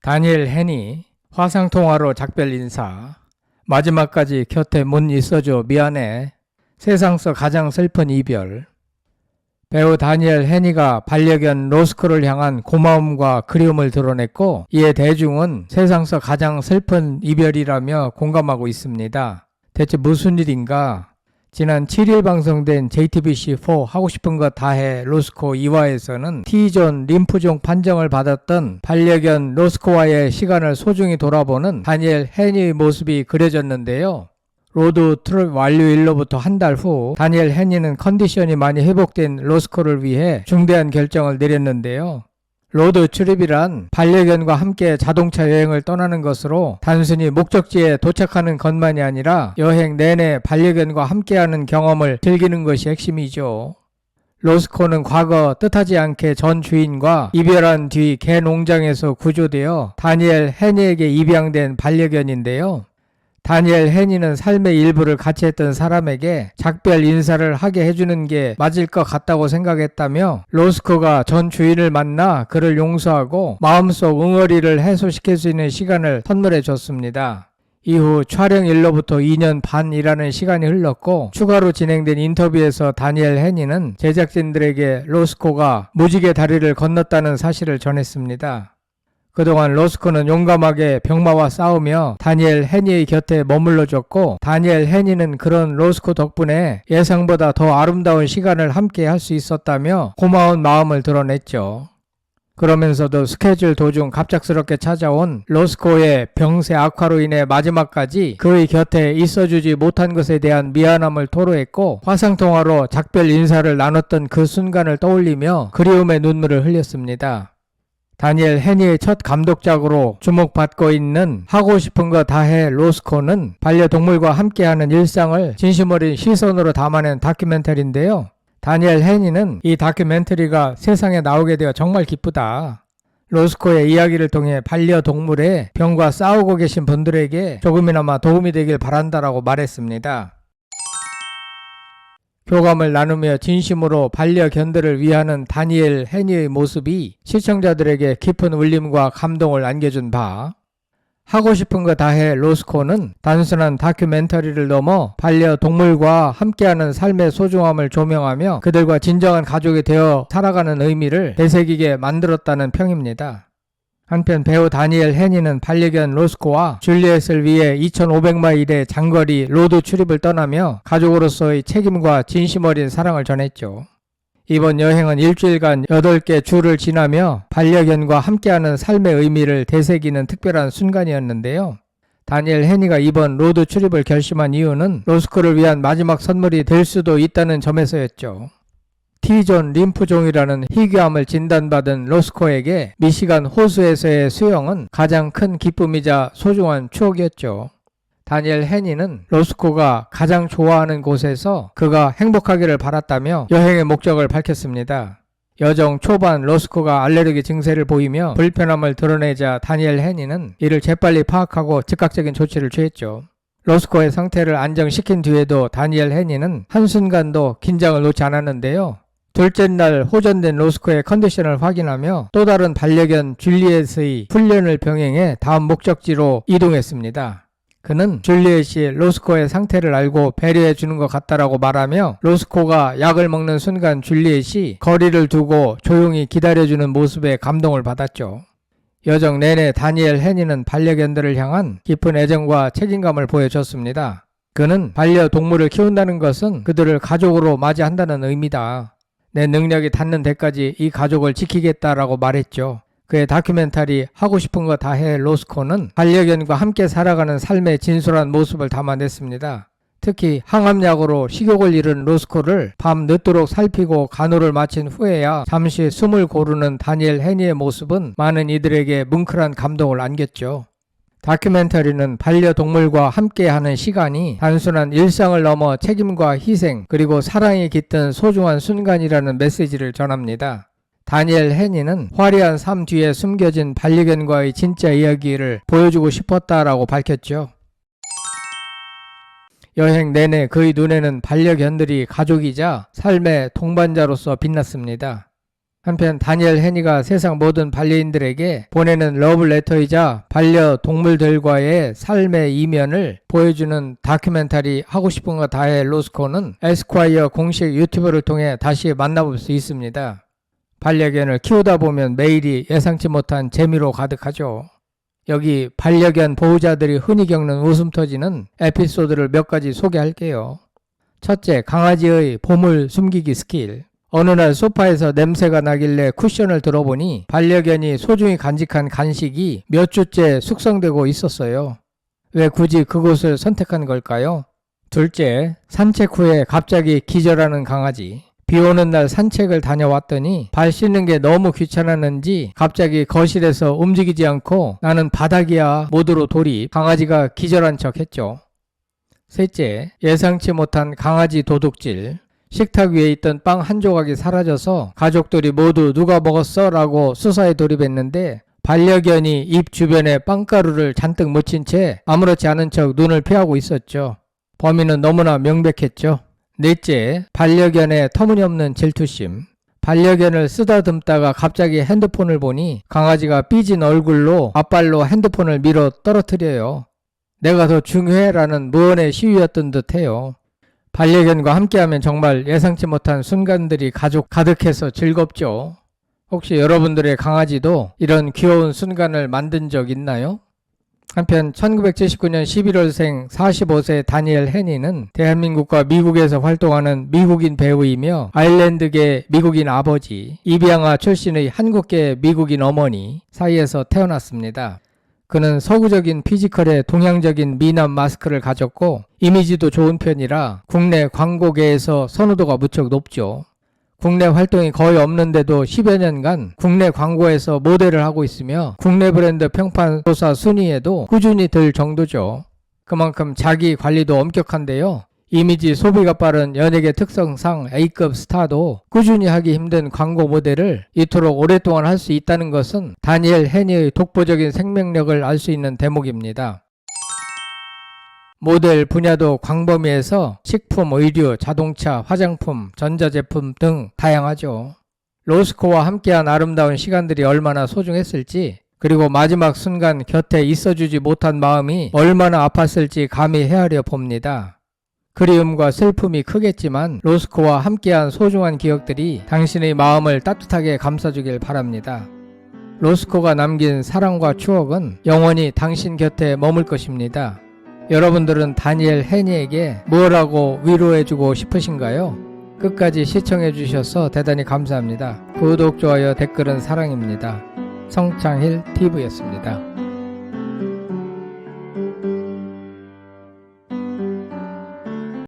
다니엘 헨이 화상통화로 작별 인사. 마지막까지 곁에 못 있어줘 미안해. 세상서 가장 슬픈 이별. 배우 다니엘 헨이가 반려견 로스코를 향한 고마움과 그리움을 드러냈고, 이에 대중은 세상서 가장 슬픈 이별이라며 공감하고 있습니다. 대체 무슨 일인가? 지난 7일 방송된 JTBC4 하고 싶은 거 다 해 로스코 2화에서는 T존 림프종 판정을 받았던 반려견 로스코와의 시간을 소중히 돌아보는 다니엘 헨이의 모습이 그려졌는데요. 로드 트립 완료일로부터 한 달 후 다니엘 헨이는 컨디션이 많이 회복된 로스코를 위해 중대한 결정을 내렸는데요. 로드 트립이란 반려견과 함께 자동차 여행을 떠나는 것으로 단순히 목적지에 도착하는 것만이 아니라 여행 내내 반려견과 함께하는 경험을 즐기는 것이 핵심이죠. 로스코는 과거 뜻하지 않게 전 주인과 이별한 뒤 개 농장에서 구조되어 다니엘 헨이에게 입양된 반려견인데요. 다니엘 헨이는 삶의 일부를 같이 했던 사람에게 작별 인사를 하게 해주는 게 맞을 것 같다고 생각했다며, 로스코가 전 주인을 만나 그를 용서하고 마음속 응어리를 해소시킬 수 있는 시간을 선물해 줬습니다. 이후 촬영일로부터 2년 반이라는 시간이 흘렀고, 추가로 진행된 인터뷰에서 다니엘 헨이는 제작진들에게 로스코가 무지개 다리를 건넜다는 사실을 전했습니다. 그동안 로스코는 용감하게 병마와 싸우며 다니엘 헨이의 곁에 머물러줬고, 다니엘 헨이는 그런 로스코 덕분에 예상보다 더 아름다운 시간을 함께 할 수 있었다며 고마운 마음을 드러냈죠. 그러면서도 스케줄 도중 갑작스럽게 찾아온 로스코의 병세 악화로 인해 마지막까지 그의 곁에 있어주지 못한 것에 대한 미안함을 토로했고, 화상통화로 작별 인사를 나눴던 그 순간을 떠올리며 그리움의 눈물을 흘렸습니다. 다니엘 헨이의 첫 감독작으로 주목받고 있는 하고 싶은 거 다 해 로스코는 반려동물과 함께하는 일상을 진심 어린 시선으로 담아낸 다큐멘터리인데요. 다니엘 헨이는 이 다큐멘터리가 세상에 나오게 되어 정말 기쁘다. 로스코의 이야기를 통해 반려동물의 병과 싸우고 계신 분들에게 조금이나마 도움이 되길 바란다라고 말했습니다. 교감을 나누며 진심으로 반려견들을 위하는 다니엘 헨이의 모습이 시청자들에게 깊은 울림과 감동을 안겨준 바, 하고 싶은 거 다 해 로스코는 단순한 다큐멘터리를 넘어 반려동물과 함께하는 삶의 소중함을 조명하며 그들과 진정한 가족이 되어 살아가는 의미를 되새기게 만들었다는 평입니다. 한편 배우 다니엘 헨이는 반려견 로스코와 줄리엣을 위해 2500마일의 장거리 로드 트립을 떠나며 가족으로서의 책임과 진심 어린 사랑을 전했죠. 이번 여행은 일주일간 8개 주를 지나며 반려견과 함께하는 삶의 의미를 되새기는 특별한 순간이었는데요. 다니엘 헨이가 이번 로드 트립을 결심한 이유는 로스코를 위한 마지막 선물이 될 수도 있다는 점에서였죠. T존 림프종이라는 희귀암을 진단받은 로스코에게 미시간 호수에서의 수영은 가장 큰 기쁨이자 소중한 추억이었죠. 다니엘 헨이는 로스코가 가장 좋아하는 곳에서 그가 행복하기를 바랐다며 여행의 목적을 밝혔습니다. 여정 초반 로스코가 알레르기 증세를 보이며 불편함을 드러내자 다니엘 헨이는 이를 재빨리 파악하고 즉각적인 조치를 취했죠. 로스코의 상태를 안정시킨 뒤에도 다니엘 헨이는 한순간도 긴장을 놓지 않았는데요. 둘째 날 호전된 로스코의 컨디션을 확인하며 또 다른 반려견 줄리엣의 훈련을 병행해 다음 목적지로 이동했습니다. 그는 줄리엣이 로스코의 상태를 알고 배려해 주는 것 같다라고 말하며 로스코가 약을 먹는 순간 줄리엣이 거리를 두고 조용히 기다려주는 모습에 감동을 받았죠. 여정 내내 다니엘 헨이는 반려견들을 향한 깊은 애정과 책임감을 보여줬습니다. 그는 반려동물을 키운다는 것은 그들을 가족으로 맞이한다는 의미다. 내 능력이 닿는 데까지 이 가족을 지키겠다라고 말했죠. 그의 다큐멘터리 하고 싶은 거 다 해 로스코는 반려견과 함께 살아가는 삶의 진솔한 모습을 담아냈습니다. 특히 항암약으로 식욕을 잃은 로스코를 밤 늦도록 살피고 간호를 마친 후에야 잠시 숨을 고르는 다니엘 헨이의 모습은 많은 이들에게 뭉클한 감동을 안겼죠. 다큐멘터리는 반려동물과 함께하는 시간이 단순한 일상을 넘어 책임과 희생 그리고 사랑이 깃든 소중한 순간이라는 메시지를 전합니다. 다니엘 헨이는 화려한 삶 뒤에 숨겨진 반려견과의 진짜 이야기를 보여주고 싶었다라고 밝혔죠. 여행 내내 그의 눈에는 반려견들이 가족이자 삶의 동반자로서 빛났습니다. 한편 다니엘 헤니가 세상 모든 반려인들에게 보내는 러브레터이자 반려동물들과의 삶의 이면을 보여주는 다큐멘터리 하고 싶은 거 다해 로스코는 에스콰이어 공식 유튜브를 통해 다시 만나볼 수 있습니다. 반려견을 키우다 보면 매일이 예상치 못한 재미로 가득하죠. 여기 반려견 보호자들이 흔히 겪는 웃음 터지는 에피소드를 몇 가지 소개할게요. 첫째, 강아지의 보물 숨기기 스킬. 어느 날 소파에서 냄새가 나길래 쿠션을 들어보니 반려견이 소중히 간직한 간식이 몇 주째 숙성되고 있었어요. 왜 굳이 그곳을 선택한 걸까요? 둘째, 산책 후에 갑자기 기절하는 강아지. 비 오는 날 산책을 다녀왔더니 발 씻는 게 너무 귀찮았는지 갑자기 거실에서 움직이지 않고 나는 바닥이야 모드로 돌입, 강아지가 기절한 척 했죠. 셋째, 예상치 못한 강아지 도둑질. 식탁 위에 있던 빵 한 조각이 사라져서 가족들이 모두 누가 먹었어? 라고 수사에 돌입했는데 반려견이 입 주변에 빵가루를 잔뜩 묻힌 채 아무렇지 않은 척 눈을 피하고 있었죠. 범인은 너무나 명백했죠. 넷째, 반려견의 터무니없는 질투심. 반려견을 쓰다듬다가 갑자기 핸드폰을 보니 강아지가 삐진 얼굴로 앞발로 핸드폰을 밀어 떨어뜨려요. 내가 더 중요해? 라는 무언의 시위였던 듯해요. 반려견과 함께하면 정말 예상치 못한 순간들이 가득해서 즐겁죠. 혹시 여러분들의 강아지도 이런 귀여운 순간을 만든 적 있나요? 한편 1979년 11월생 45세 다니엘 헤니는 대한민국과 미국에서 활동하는 미국인 배우이며 아일랜드계 미국인 아버지, 입양아 출신의 한국계 미국인 어머니 사이에서 태어났습니다. 그는 서구적인 피지컬에 동양적인 미남 마스크를 가졌고 이미지도 좋은 편이라 국내 광고계에서 선호도가 무척 높죠. 국내 활동이 거의 없는데도 10여 년간 국내 광고에서 모델을 하고 있으며 국내 브랜드 평판 조사 순위에도 꾸준히 들 정도죠. 그만큼 자기 관리도 엄격한데요. 이미지 소비가 빠른 연예계 특성상 A급 스타도 꾸준히 하기 힘든 광고 모델을 이토록 오랫동안 할 수 있다는 것은 다니엘 헤니의 독보적인 생명력을 알 수 있는 대목입니다. 모델 분야도 광범위해서 식품, 의류, 자동차, 화장품, 전자제품 등 다양하죠. 로스코와 함께한 아름다운 시간들이 얼마나 소중했을지, 그리고 마지막 순간 곁에 있어주지 못한 마음이 얼마나 아팠을지 감히 헤아려 봅니다. 그리움과 슬픔이 크겠지만 로스코와 함께한 소중한 기억들이 당신의 마음을 따뜻하게 감싸주길 바랍니다. 로스코가 남긴 사랑과 추억은 영원히 당신 곁에 머물 것입니다. 여러분들은 다니엘 헤니에게 뭐라고 위로해주고 싶으신가요? 끝까지 시청해주셔서 대단히 감사합니다. 구독, 좋아요, 댓글은 사랑입니다. 성창힐 TV였습니다.